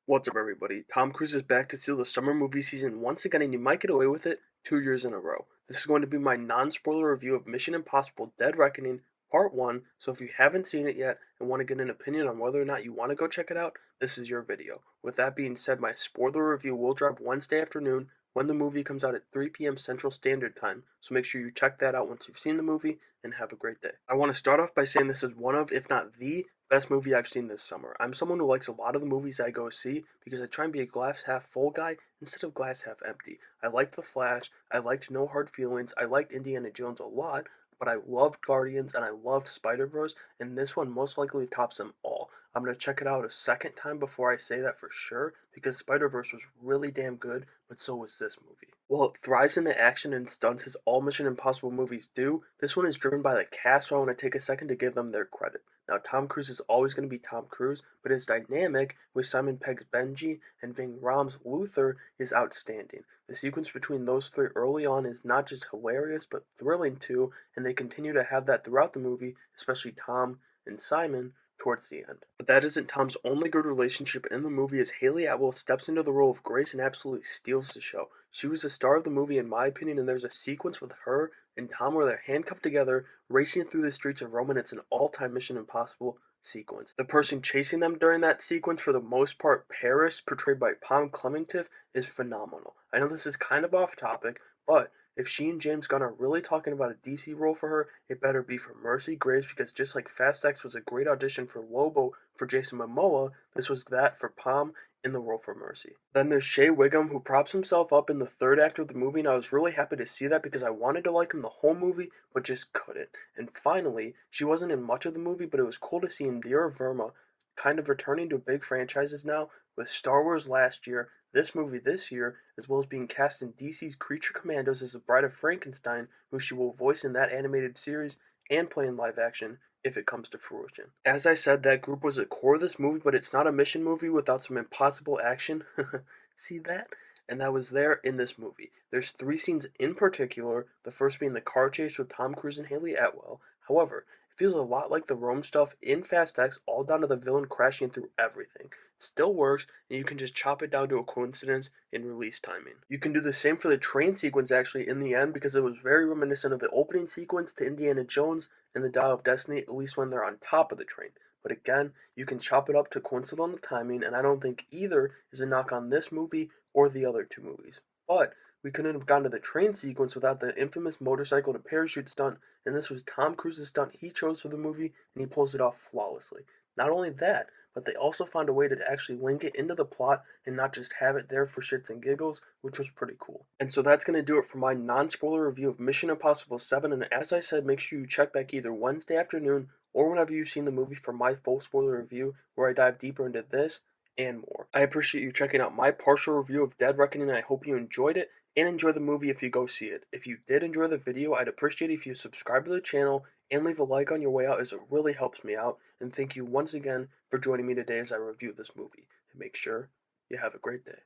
What's up, everybody? Tom Cruise is back to steal the summer movie season once again, and you might get away with it 2 years in a row. This is going to be my non-spoiler review of Mission Impossible Dead Reckoning Part 1, so if you haven't seen it yet and want to get an opinion on whether or not you want to go check it out, this is your video. With that being said, my spoiler review will drop Wednesday afternoon when the movie comes out at 3 p.m. Central Standard Time, so make sure you check that out once you've seen the movie, and have a great day. I want to start off by saying this is one of, if not the, best movie I've seen this summer. I'm someone who likes a lot of the movies I go see because I try and be a glass half full guy instead of glass half empty. I liked The Flash, I liked No Hard Feelings, I liked Indiana Jones a lot, but I loved Guardians and I loved Spider-Verse, and this one most likely tops them all. I'm going to check it out a second time before I say that for sure, because Spider-Verse was really damn good, but so was this movie. While it thrives in the action and stunts as all Mission Impossible movies do, this one is driven by the cast, so I want to take a second to give them their credit. Now, Tom Cruise is always going to be Tom Cruise, but his dynamic with Simon Pegg's Benji and Ving Rhames' Luther is outstanding. The sequence between those three early on is not just hilarious, but thrilling too, and they continue to have that throughout the movie, especially Tom and Simon towards the end. But that isn't Tom's only good relationship in the movie, as Haley Atwell steps into the role of Grace and absolutely steals the show. She was the star of the movie in my opinion, and there's a sequence with her and Tom where they're handcuffed together, racing through the streets of Rome, and it's an all-time Mission Impossible sequence. The person chasing them during that sequence, for the most part Paris, portrayed by Pom Klementieff, is phenomenal. I know this is kind of off topic, but if she and James Gunn are really talking about a DC role for her, it better be for Mercy Graves, because just like Fast X was a great audition for Lobo for Jason Momoa, this was that for Pom in the role for Mercy. Then there's Shea Wiggum, who props himself up in the third act of the movie, and I was really happy to see that because I wanted to like him the whole movie, but just couldn't. And finally, she wasn't in much of the movie, but it was cool to see Indira Verma kind of returning to big franchises now, with Star Wars last year, this movie this year, as well as being cast in DC's Creature Commandos as the Bride of Frankenstein, who she will voice in that animated series and play in live action if it comes to fruition. As I said, that group was the core of this movie, but it's not a mission movie without some impossible action. See that? And that was there in this movie. There's three scenes in particular, the first being the car chase with Tom Cruise and Haley Atwell. However, it feels a lot like the Rome stuff in Fast X, all down to the villain crashing through everything. It still works, and you can just chop it down to a coincidence in release timing. You can do the same for the train sequence actually in the end, because it was very reminiscent of the opening sequence to Indiana Jones and the Dial of Destiny, at least when they're on top of the train. But again, you can chop it up to coincidental timing, and I don't think either is a knock on this movie or the other two movies. But we couldn't have gotten to the train sequence without the infamous motorcycle to parachute stunt, and this was Tom Cruise's stunt he chose for the movie, and he pulls it off flawlessly. Not only that, but they also found a way to actually link it into the plot and not just have it there for shits and giggles, which was pretty cool. And so that's going to do it for my non-spoiler review of Mission Impossible 7, and as I said, make sure you check back either Wednesday afternoon or whenever you've seen the movie for my full spoiler review, where I dive deeper into this and more. I appreciate you checking out my partial review of Dead Reckoning, and I hope you enjoyed it and enjoy the movie if you go see it. If you did enjoy the video, I'd appreciate it if you subscribe to the channel and leave a like on your way out, as it really helps me out. And thank you once again for joining me today as I review this movie. And make sure you have a great day.